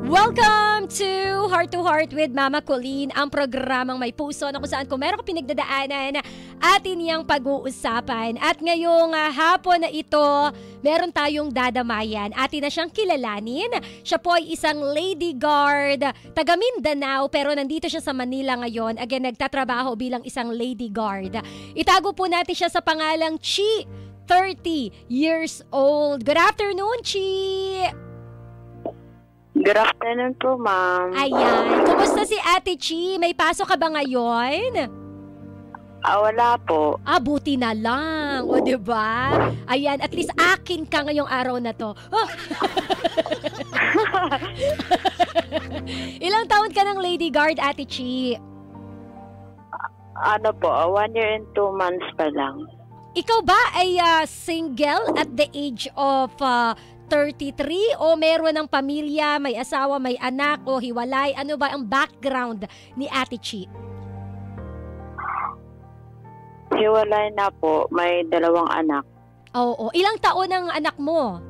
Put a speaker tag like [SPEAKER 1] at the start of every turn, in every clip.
[SPEAKER 1] Welcome to Heart with Mama Colleen, ang programang may puso na kung saan kung meron ka pinagdadaanan, atin niyang pag-uusapan. At ngayong hapon na ito, meron tayong dadamayan. Atin na siyang kilalanin. Siya po ay isang lady guard, taga Mindanao, pero nandito siya sa Manila ngayon. Again, nagtatrabaho bilang isang lady guard. Itago po natin siya sa pangalang Chi, 30 years old. Good afternoon, Chi!
[SPEAKER 2] Good afternoon po, ma'am.
[SPEAKER 1] Ayan. Kumusta si Ate Chi? May pasok ka ba ngayon?
[SPEAKER 2] Wala po.
[SPEAKER 1] Buti na lang. O, diba? Ayan, at least akin ka ngayong araw na to. Oh. Ilang taon ka ng lady guard, Ate Chi?
[SPEAKER 2] Ano po, 1 year and 2 months pa lang.
[SPEAKER 1] Ikaw ba ay single at the age of 33 o meron ng pamilya, may asawa, may anak o hiwalay? Ano ba ang background ni Ate Chi?
[SPEAKER 2] Hiwalay na po, may 2 anak.
[SPEAKER 1] Oo. Ilang taon ang anak mo?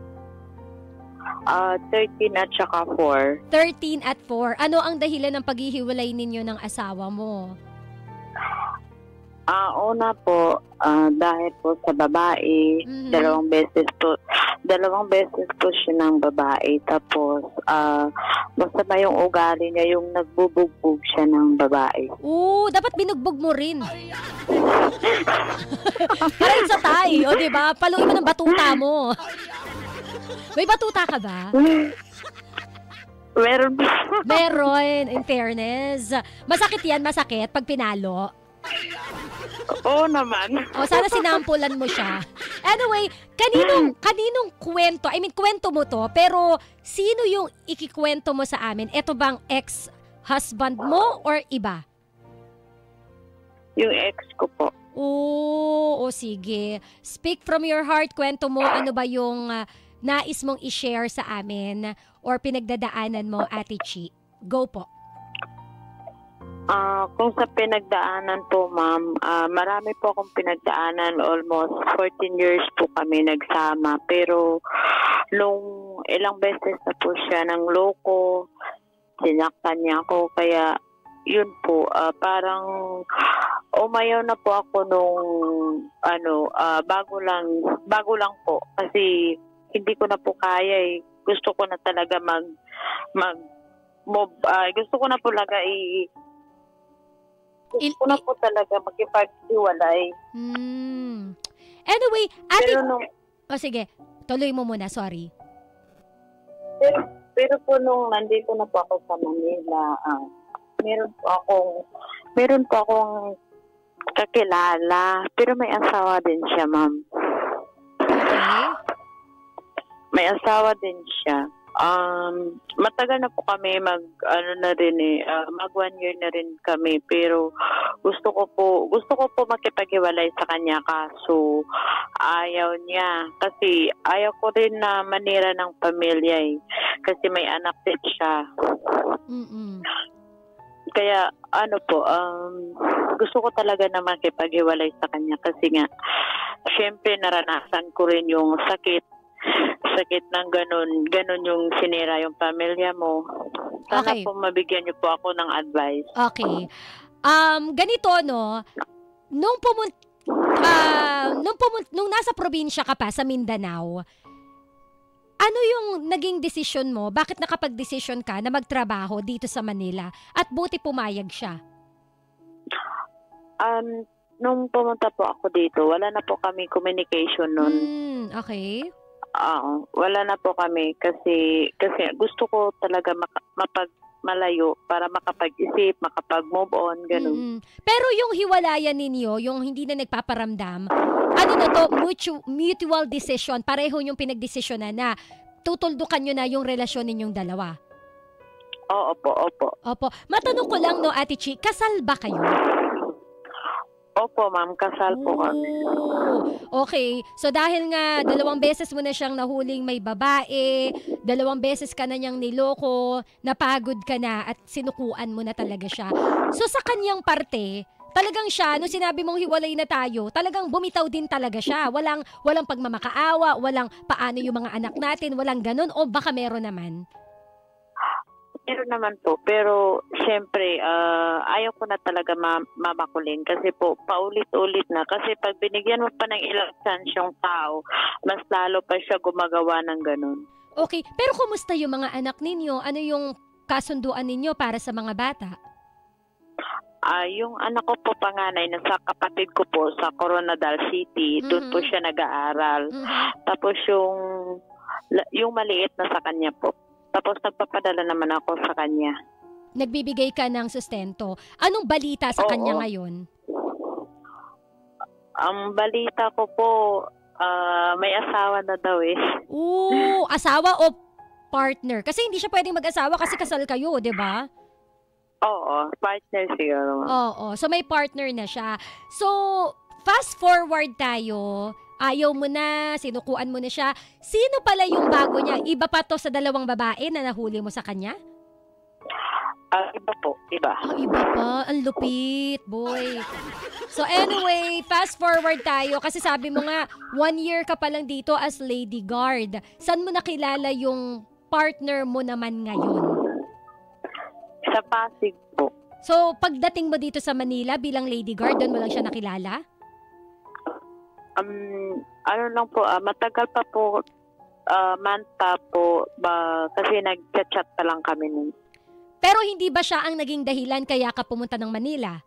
[SPEAKER 2] 13 at saka 4.
[SPEAKER 1] 13 at 4. Ano ang dahilan ng paghihiwalay ninyo ng asawa mo?
[SPEAKER 2] Una po, dahil po sa babae, dalawang beses po siya ng babae. Tapos, masama yung ugali niya, yung nagbubugbog siya ng babae.
[SPEAKER 1] Dapat binugbog mo rin. Parang sa tay, o diba? Paluin mo ng batuta mo. May batuta ka ba?
[SPEAKER 2] Meron po.
[SPEAKER 1] Meron, in fairness. Masakit yan, masakit pag pinalo.
[SPEAKER 2] Oo naman.
[SPEAKER 1] Sana sinampulan mo siya. Anyway, kaninong kwento? I mean, kwento mo to, pero sino yung ikikwento mo sa amin? Ito bang ex-husband mo or iba?
[SPEAKER 2] Yung ex ko po.
[SPEAKER 1] Sige. Speak from your heart. Kwento mo, ano ba yung nais mong i-share sa amin or pinagdadaanan mo, Ate Chi? Go po.
[SPEAKER 2] Kung sa pinagdaanan po, ma'am, marami po akong pinagdaanan. Almost 14 years po kami nagsama. Pero nung ilang beses na po siya ng loko, sinaktan niya ako. Kaya yun po, parang umayaw na po ako nung bago lang po. Kasi hindi ko na po kaya. Gusto ko na talaga gusto ko na po talaga gusto ko na po talaga makipag-iwalay.
[SPEAKER 1] Anyway, Ate... sige, tuloy mo muna, sorry.
[SPEAKER 2] Pero po nung nandito na po ako sa Manila, meron po akong kakilala, pero may asawa din siya, ma'am.
[SPEAKER 1] Okay.
[SPEAKER 2] May asawa din siya. Matagal na po kami mag 1 year na rin kami, pero gusto ko po makipaghiwalay sa kanya, kaso ayaw niya kasi ayaw ko rin na manira ng pamilya kasi may anak din siya. Kaya gusto ko talaga na makipaghiwalay sa kanya kasi nga syempre naranasan ko rin yung sakit ng ganun yung sinira yung pamilya mo. Sana po mabigyan niyo po ako ng advice.
[SPEAKER 1] Okay. Ganito, no? Nung nasa probinsya ka pa sa Mindanao, ano yung naging desisyon mo? Bakit nakapag-desisyon ka na magtrabaho dito sa Manila? At buti pumayag siya?
[SPEAKER 2] Nung pumunta po ako dito, wala na po kami communication nun.
[SPEAKER 1] Okay.
[SPEAKER 2] Wala na po kami kasi gusto ko talaga malayo para makapag-isip, makapag-move on, ganun.
[SPEAKER 1] Pero yung hiwalayan ninyo, yung hindi na nagpaparamdam, ano na to, mutual decision, pareho yung pinagdesisyonan na tutuldukan nyo na yung relasyon ninyong dalawa? Opo. Matanong ko lang, no, Ate Chi, kasal ba kayo?
[SPEAKER 2] Opo, ma'am. Kasal po kami.
[SPEAKER 1] Okay. So, dahil nga 2 beses mo na siyang nahuling may babae, 2 beses ka na niyang niloko, napagod ka na at sinukuan mo na talaga siya. So, sa kanyang parte, talagang siya, nung sinabi mong hiwalay na tayo, talagang bumitaw din talaga siya. Walang pagmamakaawa, walang paano yung mga anak natin, walang ganun, o baka meron naman?
[SPEAKER 2] Meron naman po, pero syempre, ayaw ko na talaga mamakulin kasi po, paulit-ulit na. Kasi pag binigyan mo pa ng ilang chance yung tao, mas lalo pa siya gumagawa ng ganun.
[SPEAKER 1] Okay, pero kumusta yung mga anak ninyo? Ano yung kasunduan ninyo para sa mga bata?
[SPEAKER 2] Yung anak ko po panganay, nasa kapatid ko po sa Coronadal City, doon po siya nag-aaral. Tapos yung maliit na sa kanya po. Tapos nagpapadala naman ako sa kanya.
[SPEAKER 1] Nagbibigay ka ng sustento. Anong balita sa kanya ngayon?
[SPEAKER 2] Ang balita ko po, may asawa na daw eh.
[SPEAKER 1] Oo, asawa o partner? Kasi hindi siya pwedeng mag-asawa kasi kasal kayo, di ba?
[SPEAKER 2] Oo, partner siguro.
[SPEAKER 1] Oo, so may partner na siya. So, fast forward tayo. Ayaw mo na, sinukuan mo na siya. Sino pala yung bago niya? Iba pa to sa dalawang babae na nahuli mo sa kanya?
[SPEAKER 2] Iba po, iba.
[SPEAKER 1] Iba pa. Ang lupit, boy. So anyway, fast forward tayo. Kasi sabi mo nga, 1 year ka pa lang dito as lady guard. Saan mo nakilala yung partner mo naman ngayon?
[SPEAKER 2] Sa Pasig po.
[SPEAKER 1] So pagdating mo dito sa Manila bilang lady guard, doon mo lang siya nakilala?
[SPEAKER 2] Ano lang po, matagal pa po, month pa po, kasi nag-chat pa lang kami nun.
[SPEAKER 1] Pero hindi ba siya ang naging dahilan kaya ka pumunta ng Manila?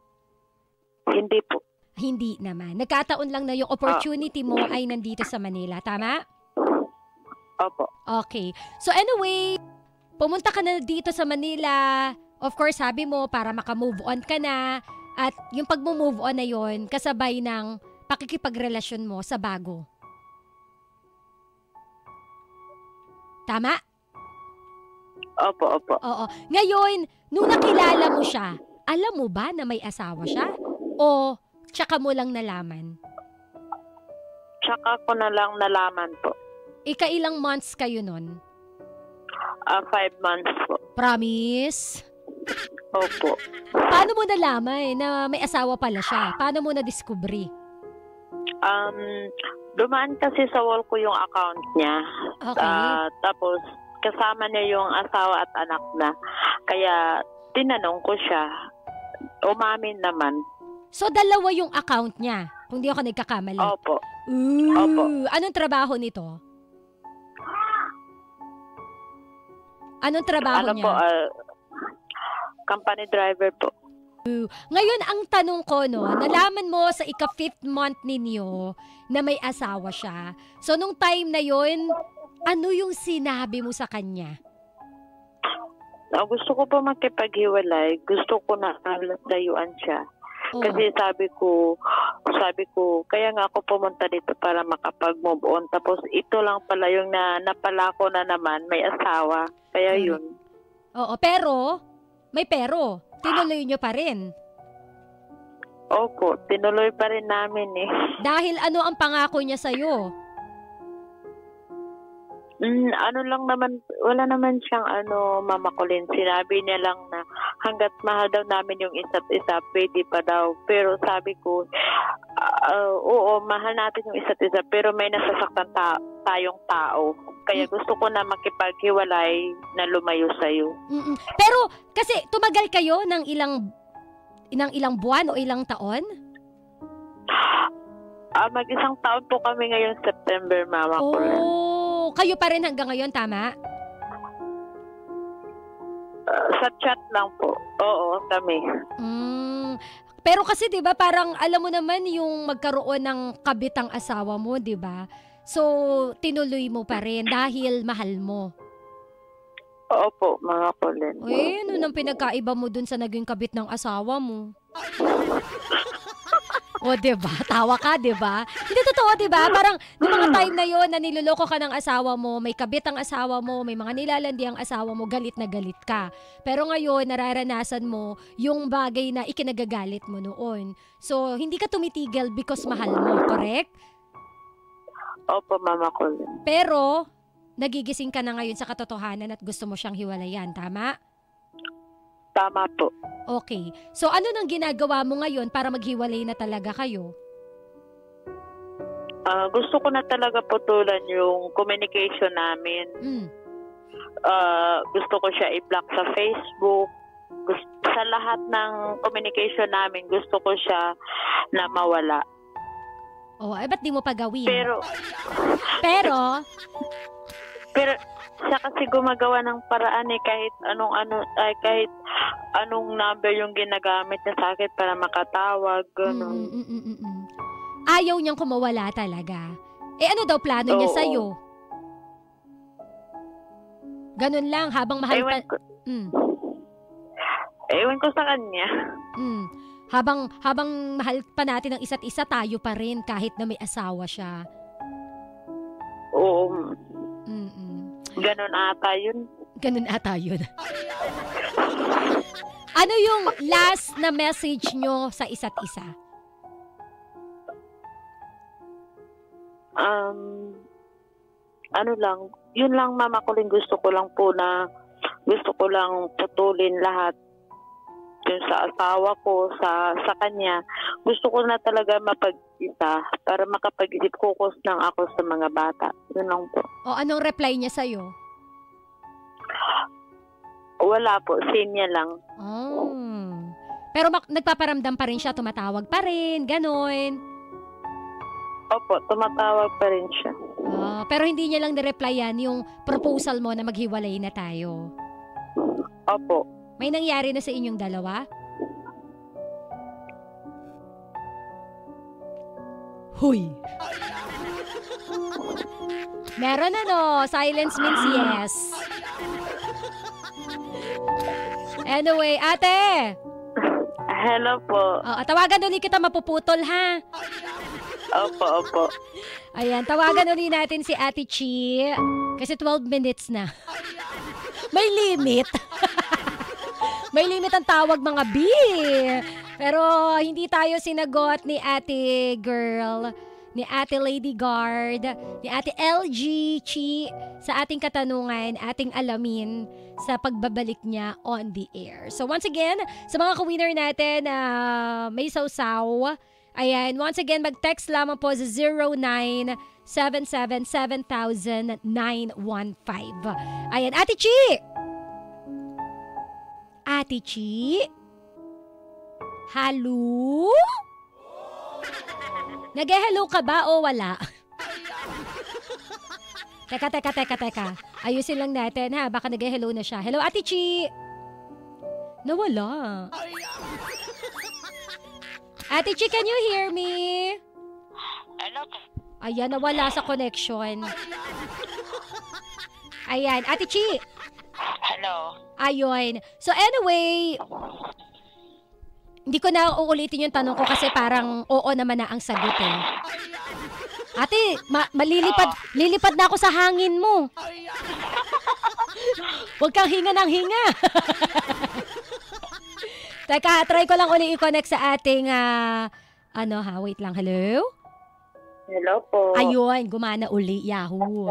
[SPEAKER 2] Hindi po.
[SPEAKER 1] Hindi naman. Nagkataon lang na yung opportunity mo ay nandito sa Manila, tama?
[SPEAKER 2] Opo.
[SPEAKER 1] Okay. So anyway, pumunta ka na dito sa Manila. Of course, sabi mo, para maka-move on ka na. At yung pag-move on na yon kasabay ng pakikipagrelasyon mo sa bago. Tama?
[SPEAKER 2] Opo, opo.
[SPEAKER 1] Oo. Ngayon, nung nakilala mo siya, alam mo ba na may asawa siya? O tsaka mo lang nalaman?
[SPEAKER 2] Tsaka ko na lang nalaman po.
[SPEAKER 1] Ikailang months kayo nun?
[SPEAKER 2] 5 months po.
[SPEAKER 1] Promise?
[SPEAKER 2] Opo.
[SPEAKER 1] Paano mo nalaman na may asawa pala siya? Paano mo na-discovery?
[SPEAKER 2] Dumaan kasi sa wall ko yung account niya.
[SPEAKER 1] Okay.
[SPEAKER 2] Tapos, kasama niya yung asawa at anak na. Kaya, tinanong ko siya. Umamin naman.
[SPEAKER 1] So, dalawa yung account niya, kung di ako nagkakamali.
[SPEAKER 2] Opo.
[SPEAKER 1] Ooh,
[SPEAKER 2] Opo.
[SPEAKER 1] Anong trabaho nito? Anong trabaho niya?
[SPEAKER 2] Po, company driver po.
[SPEAKER 1] Ngayon, ang tanong ko, no, nalaman mo sa ika-5th month ninyo na may asawa siya. So, nung time na yon, ano yung sinabi mo sa kanya?
[SPEAKER 2] Gusto ko pa makipaghiwalay. Gusto ko na layuan siya.
[SPEAKER 1] Oh.
[SPEAKER 2] Kasi sabi ko, kaya nga ako pumunta dito para makapag-move on. Tapos ito lang pala yung napala ko na naman, may asawa. Kaya yun.
[SPEAKER 1] Oo, pero, may pero. Tinuloy nyo pa rin.
[SPEAKER 2] Opo, tinuloy pa rin namin eh.
[SPEAKER 1] Dahil ano ang pangako niya sa'yo?
[SPEAKER 2] Ano lang naman, wala naman siyang mamakulin. Sinabi niya lang na hanggat mahal daw namin yung isa't isa, pwede pa daw. Pero sabi ko, oo, mahal natin yung isa't isa, pero may nasasaktan tayong tao. Kaya gusto ko na makipaghiwalay na lumayo sa'yo.
[SPEAKER 1] Pero, kasi tumagal kayo ng ilang buwan o ilang taon?
[SPEAKER 2] Mag-isang taon po kami ngayon September, mama ko.
[SPEAKER 1] Oh, kayo pa rin hanggang ngayon, tama?
[SPEAKER 2] Sa chat lang po. Oo, kami.
[SPEAKER 1] Pero kasi 'di ba parang alam mo naman yung magkaroon ng kabitang asawa mo, 'di ba? So tinuloy mo pa rin dahil mahal mo.
[SPEAKER 2] Opo, mga Colin.
[SPEAKER 1] Ano nang pinagkaiba mo dun sa naging kabit ng asawa mo? O, diba? Tawa ka, diba? Hindi totoo, diba? Parang, noong mga time na yon na niloloko ka ng asawa mo, may kabit ang asawa mo, may mga nilalandi ang asawa mo, galit na galit ka. Pero ngayon, nararanasan mo yung bagay na ikinagagalit mo noon. So, hindi ka tumitigil because mahal mo, correct?
[SPEAKER 2] Opo, Mama Colin.
[SPEAKER 1] Pero, nagigising ka na ngayon sa katotohanan at gusto mo siyang hiwalayan, tama?
[SPEAKER 2] Tama po.
[SPEAKER 1] Okay. So, ano nang ginagawa mo ngayon para maghiwalay na talaga kayo?
[SPEAKER 2] Gusto ko na talaga putulan yung communication namin. gusto ko siya i-block sa Facebook. Sa lahat ng communication namin, gusto ko siya na mawala.
[SPEAKER 1] Oh, ay ba't di mo pa gawin?
[SPEAKER 2] Pero siya kasi gumagawa ng paraan kahit anong number yung ginagamit niya sa akin para makatawag, gano'n.
[SPEAKER 1] Ayaw niyang kumawala talaga. Ano daw plano niya sa'yo? Ganun lang, habang mahal pa...
[SPEAKER 2] Ewan ko sa kanya.
[SPEAKER 1] Habang mahal pa natin ang isa't isa, tayo pa rin kahit na may asawa siya.
[SPEAKER 2] Oo. Ganun ata yun.
[SPEAKER 1] Ano yung last na message nyo sa isa't isa? Yun lang, Mama Colleen, gusto ko lang putulin lahat yung sa asawa ko, sa kanya. Gusto ko na talaga mapag-isa para makapag-isip, focus lang ako sa mga bata. Yun lang po. O anong reply niya sa'yo?
[SPEAKER 2] Wala po, same niya lang.
[SPEAKER 1] Oh. Pero nagpaparamdam pa rin siya, tumatawag pa rin, ganon.
[SPEAKER 2] Opo, tumatawag pa rin siya.
[SPEAKER 1] Pero hindi niya lang nireplyan yung proposal mo na maghiwalay na tayo.
[SPEAKER 2] Opo.
[SPEAKER 1] May nangyari na sa inyong dalawa? Huy! Meron silence means yes. Anyway, ate!
[SPEAKER 2] Hello po.
[SPEAKER 1] Tawagan ulit kita, mapuputol ha?
[SPEAKER 2] Opo.
[SPEAKER 1] Ayan, tawagan ulit natin si Ate Chi. Kasi 12 minutes na. May limit. May limit ang tawag, mga B. Pero hindi tayo sinagot ni Ate Girl, ni Ate Lady Guard, ni Ate LG Chi sa ating katanungan, ating alamin sa pagbabalik niya on the air. So once again, sa mga ka-winner natin na may sausaw, ayan, once again, mag-text lamang po sa 0977-7000-915. Ayan, Ate Chi! Ate Chi? Hello? Nag-hello ka ba o wala? Teka. Ayusin lang natin ha, baka nag-hello na siya. Hello, Ate Chi? Nawala. Ate Chi, can you hear me?
[SPEAKER 2] Hello.
[SPEAKER 1] Ayan, nawala sa connection. Ayan, Ate Chi.
[SPEAKER 2] Hello.
[SPEAKER 1] Ayun. So anyway, hindi ko na uulitin yung tanong ko kasi parang oo naman na ang sagot eh. Ate, lilipad na ako sa hangin mo. Huwag kang hinga ng hinga. Teka, try ko lang uli i-connect sa ating, wait lang, hello?
[SPEAKER 2] Hello po.
[SPEAKER 1] Ayun, gumana uli, Yahoo.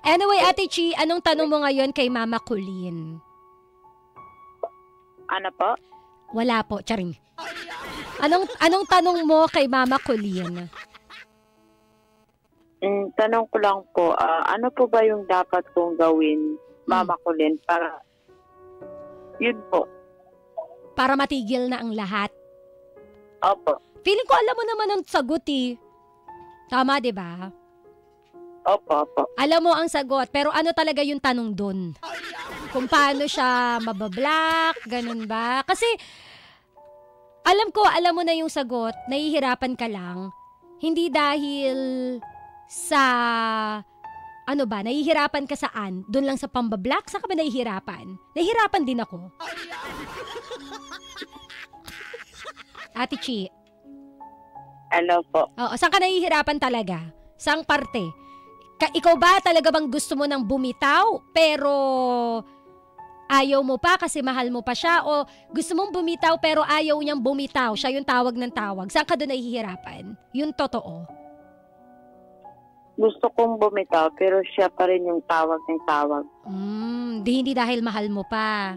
[SPEAKER 1] Anyway, Ate Chi, anong tanong mo ngayon kay Mama Colleen?
[SPEAKER 2] Ano po?
[SPEAKER 1] Wala po, charing. Anong tanong mo kay Mama Colleen?
[SPEAKER 2] Tanong ko lang po, ano po ba yung dapat kong gawin, Mama Colleen, para yun po?
[SPEAKER 1] Para matigil na ang lahat?
[SPEAKER 2] Opo.
[SPEAKER 1] Feeling ko alam mo naman ang sagot eh. Tama, di ba?
[SPEAKER 2] Opo.
[SPEAKER 1] Alam mo ang sagot, pero ano talaga yung tanong dun? Kung paano siya mabablock, ganun ba? Kasi, alam mo na yung sagot, nahihirapan ka lang. Hindi dahil sa, nahihirapan ka saan? Doon lang sa pambablock? Saan ka ba nahihirapan? Nahihirapan din ako. Ate Chi.
[SPEAKER 2] Hello po.
[SPEAKER 1] Oo, saan ka nahihirapan talaga? Saang parte? Ikaw ba talaga bang gusto mo nang bumitaw pero ayaw mo pa kasi mahal mo pa siya, o gusto mong bumitaw pero ayaw niyang bumitaw, siya yung tawag ng tawag? Saan ka doon nahihirapan? Yung totoo.
[SPEAKER 2] Gusto kong bumitaw pero siya pa rin yung tawag ng tawag.
[SPEAKER 1] Hindi dahil mahal mo pa.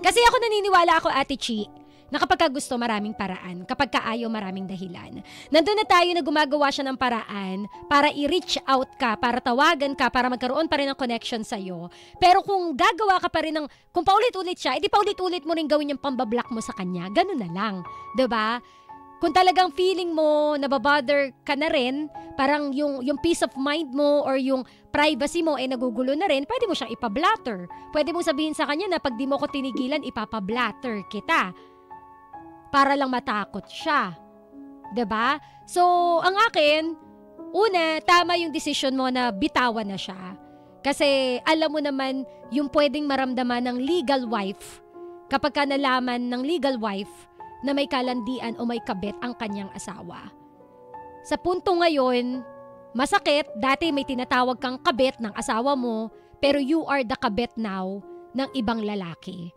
[SPEAKER 1] Kasi ako naniniwala ako, Ate Chi, na kapag ka gusto, maraming paraan. Kapag ka ayaw, maraming dahilan. Nandun na tayo na gumagawa siya ng paraan para i-reach out ka, para tawagan ka, para magkaroon pa rin ng connection sa'yo. Pero kung gagawa ka pa rin ng, kung paulit-ulit siya, edi paulit-ulit mo rin gawin yung pambablock mo sa kanya. Ganun na lang. 'Di ba? Kung talagang feeling mo, nababother ka na rin, parang yung peace of mind mo or yung privacy mo ay nagugulo na rin, pwede mo siyang ipablatter. Pwede mong sabihin sa kanya na pag di mo ko tinigilan, ipapablatter kita. Para lang matakot siya. 'Di ba? So, ang akin, una, tama yung decision mo na bitawan na siya. Kasi alam mo naman yung pwedeng maramdaman ng legal wife kapag ka nalaman ng legal wife na may kalandian o may kabit ang kanyang asawa. Sa punto ngayon, masakit, dati may tinatawag kang kabit ng asawa mo, pero you are the kabit now ng ibang lalaki.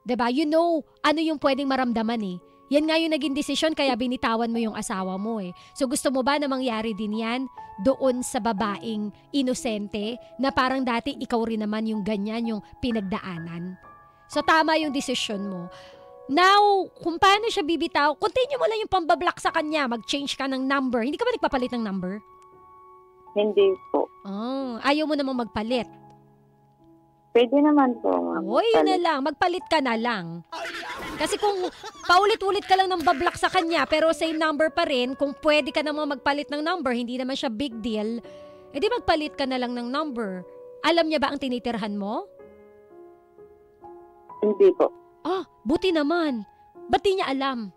[SPEAKER 1] 'Di ba? You know ano yung pwedeng maramdaman eh. Yan nga yung naging desisyon kaya binitawan mo yung asawa mo eh. So gusto mo ba na mangyari din yan doon sa babaeng inosente na parang dati ikaw rin naman yung ganyan yung pinagdaanan? So tama yung desisyon mo. Now, kung paano siya bibitaw, continue mo lang yung pambablock sa kanya. Mag-change ka ng number. Hindi ka ba nagpapalit ng number?
[SPEAKER 2] Hindi po.
[SPEAKER 1] Oh, ayaw mo namang magpalit.
[SPEAKER 2] Pwede naman po.
[SPEAKER 1] Oy, yun na lang. Magpalit ka na lang. Kasi kung paulit-ulit ka lang ng bablock sa kanya pero same number pa rin, kung pwede ka namang magpalit ng number, hindi naman siya big deal, edi magpalit ka na lang ng number. Alam niya ba ang tinitirhan mo?
[SPEAKER 2] Hindi po.
[SPEAKER 1] Ah, buti naman. Ba't di niya alam?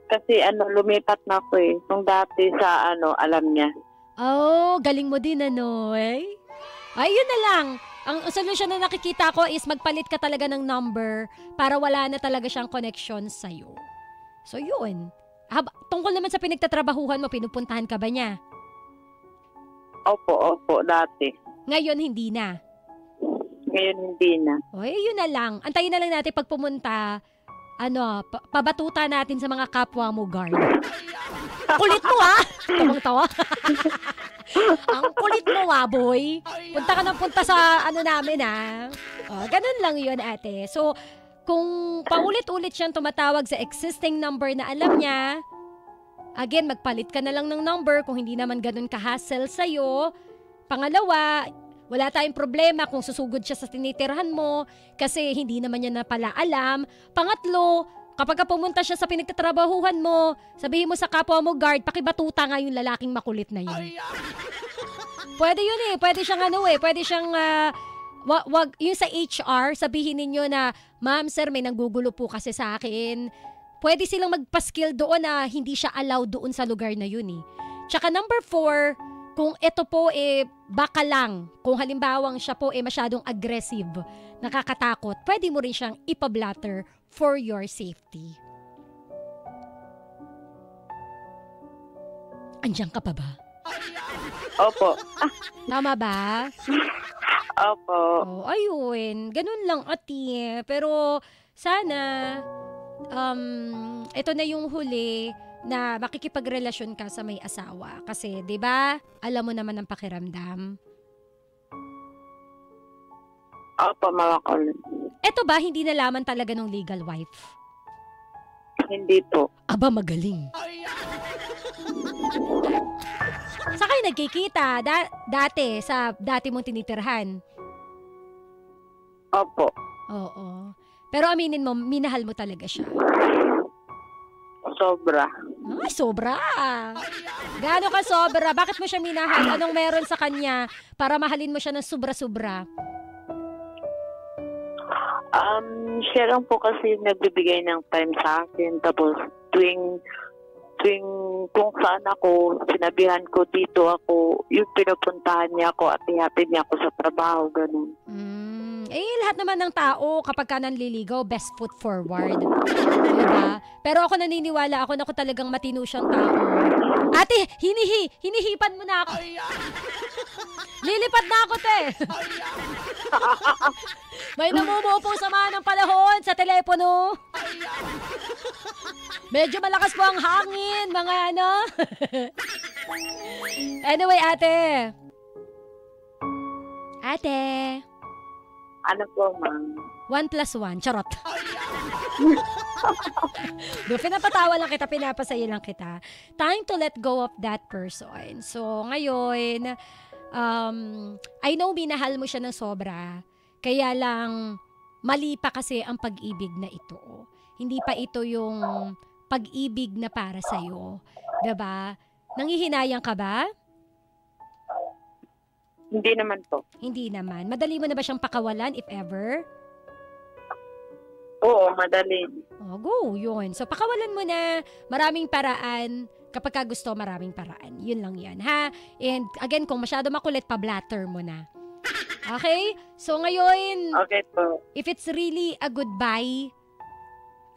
[SPEAKER 2] Kasi lumipat na ako eh. Nung dati sa alam niya.
[SPEAKER 1] Oh, galing mo din eh. Ay, yun na lang. Ang solusyon na nakikita ko is magpalit ka talaga ng number para wala na talaga siyang connection sa'yo. So, yun. Tungkol naman sa pinagtatrabahuhan mo, pinupuntahan ka ba niya?
[SPEAKER 2] Opo, dati.
[SPEAKER 1] Ngayon, hindi na.
[SPEAKER 2] Ngayon, hindi na.
[SPEAKER 1] Oy, yun na lang. Antayin na lang natin pag pumunta, pabatuta natin sa mga kapwa mo, guard. Kulit mo, ha? Tawang-tawa. Ang kulit mo, boy. Punta ka ng punta sa namin, ha? Ganun lang yun, ate. So, kung paulit-ulit siyang tumatawag sa existing number na alam niya, again, magpalit ka na lang ng number kung hindi naman ganun ka-hassle sa'yo. Pangalawa, wala tayong problema kung susugod siya sa tinitirhan mo kasi hindi naman niya na pala alam. Pangatlo, kapag pumunta siya sa pinagtatrabahuhan mo, sabihin mo sa kapwa mo, guard, pakibatuta nga yung lalaking makulit na yun. Pwede yun eh. Pwede siyang pwede siyang, wag, yung sa HR, sabihin ninyo na, ma'am, sir, may nanggugulo po kasi sa akin. Pwede silang magpa-skill doon na hindi siya allowed doon sa lugar na yun eh. Tsaka number 4, kung ito po baka lang, kung halimbawang siya po masyadong aggressive, nakakatakot, pwede mo rin siyang ipablatter for your safety. Andiyan ka pa ba?
[SPEAKER 2] Opo.
[SPEAKER 1] Tama ba?
[SPEAKER 2] Opo.
[SPEAKER 1] Ayun. Ganun lang, ate. Pero sana, ito na yung huli na makikipagrelasyon ka sa may asawa. Kasi, di ba, alam mo naman ang pakiramdam.
[SPEAKER 2] Opo, mga kulit.
[SPEAKER 1] Eto ba, hindi nalaman talaga ng legal wife?
[SPEAKER 2] Hindi po.
[SPEAKER 1] Aba, magaling. Sa kayo nagkikita? Dati, sa dati mong tinitirhan?
[SPEAKER 2] Opo.
[SPEAKER 1] Oo. Pero aminin mo, minahal mo talaga siya.
[SPEAKER 2] Sobra.
[SPEAKER 1] Ay, sobra. Gaano ka sobra? Bakit mo siya minahal? Anong meron sa kanya para mahalin mo siya ng sobra-sobra?
[SPEAKER 2] Siya lang po kasi nagbibigay ng time sa akin. Tapos, tuwing kung saan ako, sinabihan ko dito ako, yung pinupuntahan niya ako at ihatid niya ako sa trabaho, ganun.
[SPEAKER 1] Lahat naman ng tao kapag ka nanliligaw, best foot forward. Diba? Pero ako naniniwala ako na ako talagang matino siyang tao. Ate, hinihipan mo na ako. Lilipad na ako, te. May namumuo pong sama ng panahon sa telepono. Medyo malakas po ang hangin, mga Anyway, ate.
[SPEAKER 2] Ano po, ma'am?
[SPEAKER 1] 1 plus 1. Charot. Pinapatawa lang kita, pinapasaya lang kita. Time to let go of that person. So, ngayon, I know minahal mo siya ng sobra. Kaya lang, mali pa kasi ang pag-ibig na ito. Hindi pa ito yung pag-ibig na para sa'yo. Diba? Nanghihinayang ka ba?
[SPEAKER 2] Hindi naman po.
[SPEAKER 1] Hindi naman. Madali mo na ba siyang pakawalan, if ever?
[SPEAKER 2] Oo, madali.
[SPEAKER 1] Oh, go, yun. So, pakawalan mo na. Maraming paraan. Kapag ka gusto, maraming paraan. Yun lang yan, ha? And again, kung masyado makulit, pa-blatter mo na. Okay? So, ngayon,
[SPEAKER 2] Okay po.
[SPEAKER 1] if it's really a goodbye,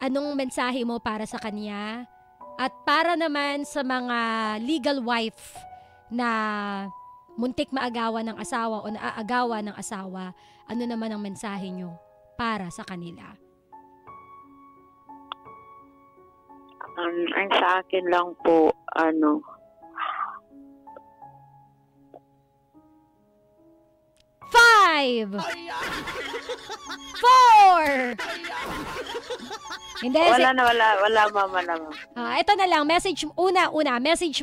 [SPEAKER 1] anong mensahe mo para sa kanya? At para naman sa mga legal wife na muntik maagawan ng asawa o naaagawa ng asawa, ano naman ang mensahe nyo para sa kanila?
[SPEAKER 2] Ang sa akin lang po,
[SPEAKER 1] 5 4 Hindi,
[SPEAKER 2] wala ma'am.
[SPEAKER 1] ito na lang, message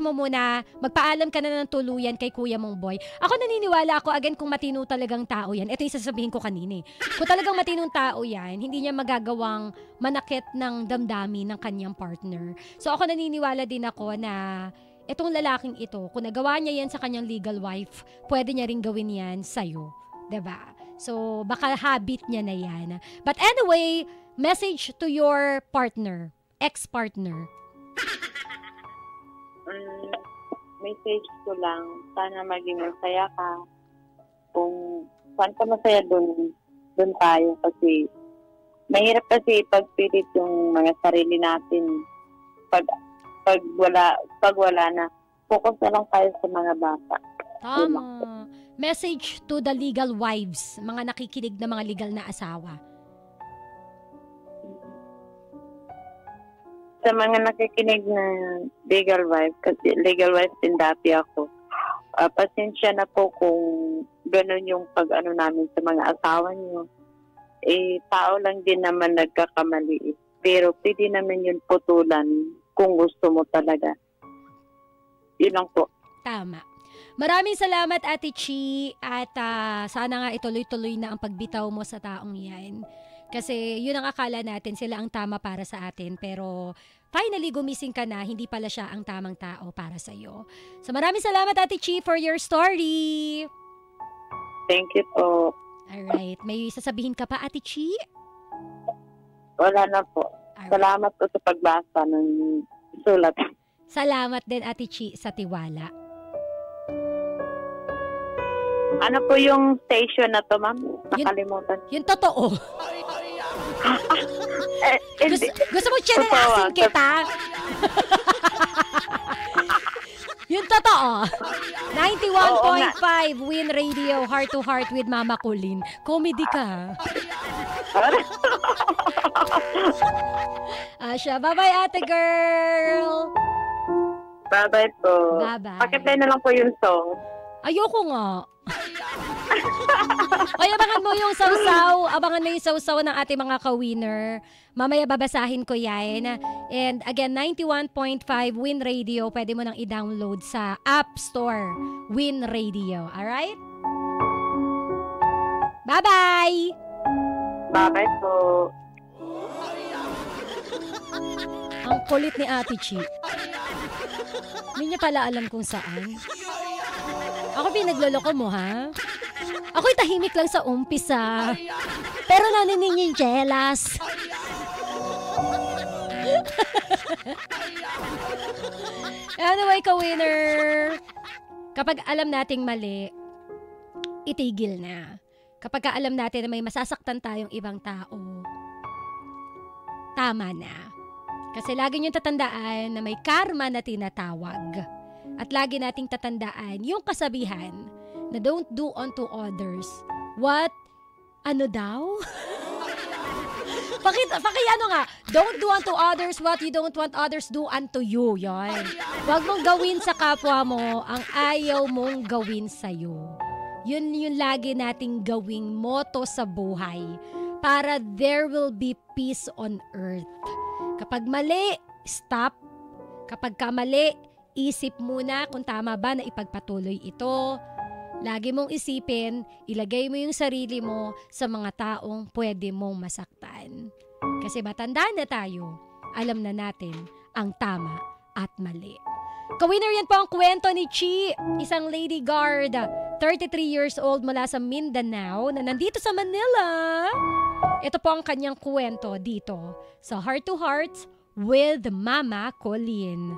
[SPEAKER 1] mo muna, magpaalam ka na ng tuluyan kay kuya mong boy. Ako naniniwala ako, again, kung matino talagang tao yan, ito yung sasabihin ko kanina. Kung talagang matinong tao yan, hindi niya magagawang manakit ng damdamin ng kanyang partner. So ako naniniwala din ako na itong lalaking ito, kung nagawa niya yan sa kanyang legal wife, pwede niya rin gawin yan sa'yo. 'Di ba? So baka habit niya na yan. But anyway, message to your partner, ex-partner.
[SPEAKER 2] Message ko lang, sana maging masaya ka. Kung saan ka masaya, dun tayo. Kasi mahirap kasi pagpilit yung mga sarili natin. Pag wala na, focus na lang tayo sa mga bata.
[SPEAKER 1] Tama. Message to the legal wives, mga nakikinig na mga legal na asawa.
[SPEAKER 2] Sa mga nakikinig na legal wife, kasi legal wife din dati ako, pasensya na po kung gano'n yung pag-ano namin sa mga asawa niyo. Tao lang din naman nagkakamali. Pero pwede naman yun putulan kung gusto mo talaga. Yun lang po.
[SPEAKER 1] Tama. Maraming salamat, Ate Chi, at sana nga ituloy-tuloy na ang pagbitaw mo sa taong yan. Kasi yun ang akala natin, sila ang tama para sa atin, pero finally gumising ka na, hindi pala siya ang tamang tao para sa iyo. So maraming salamat, Ate Chi, for your story.
[SPEAKER 2] Thank you po.
[SPEAKER 1] Alright, may sasabihin ka pa, Ate Chi?
[SPEAKER 2] Wala na po.
[SPEAKER 1] Alright.
[SPEAKER 2] Salamat po sa pagbasa ng sulat.
[SPEAKER 1] Salamat din, Ate Chi, sa tiwala.
[SPEAKER 2] Ano po yung station na to, ma'am? Nakalimutan.
[SPEAKER 1] Yung totoo. Gusto mo chinelasin kita? Yung totoo. 91.5 Win Radio, Heart to Heart with Mama Colleen. Comedy ka. Asya, bye-bye, ate girl.
[SPEAKER 2] Bye-bye po.
[SPEAKER 1] Bye-bye.
[SPEAKER 2] Pakiplay na lang po yung song.
[SPEAKER 1] Ayoko nga. Ay, abangan mo yung sausaw. Abangan mo yung sausaw ng ating mga ka-winner. Mamaya babasahin ko yan. And again, 91.5 Win Radio. Pwede mo nang i-download sa App Store. Win Radio. Alright? Bye-bye!
[SPEAKER 2] Bye-bye po.
[SPEAKER 1] Ang kulit ni Ate Chi. Hindi niya pala alam kung saan. Ako pinagloloko mo, ha? Ako'y tahimik lang sa umpisa. Pero nanining yung jealous. Anyway, ka-winner. Kapag alam nating mali, itigil na. Kapag alam natin na may masasaktan tayong ibang tao, tama na. Kasi lagi niyong tatandaan na may karma na tinatawag. At lagi nating tatandaan yung kasabihan na don't do unto others what, ano daw? Pakiano nga, don't do unto others what you don't want others do unto you. Yan. Huwag mong gawin sa kapwa mo ang ayaw mong gawin sa'yo. Yun yung lagi nating gawing motto sa buhay para there will be peace on earth. Kapag mali, stop. Kapag kamali, isip muna kung tama ba na ipagpatuloy ito. Lagi mong isipin, ilagay mo yung sarili mo sa mga taong pwede mong masaktan. Kasi matanda na tayo, alam na natin ang tama at mali. Kawinner yan po ang kwento ni Chi, isang lady guard, 33 years old mula sa Mindanao na nandito sa Manila. Ito po ang kanyang kwento dito sa Heart to Heart with Mama Colleen.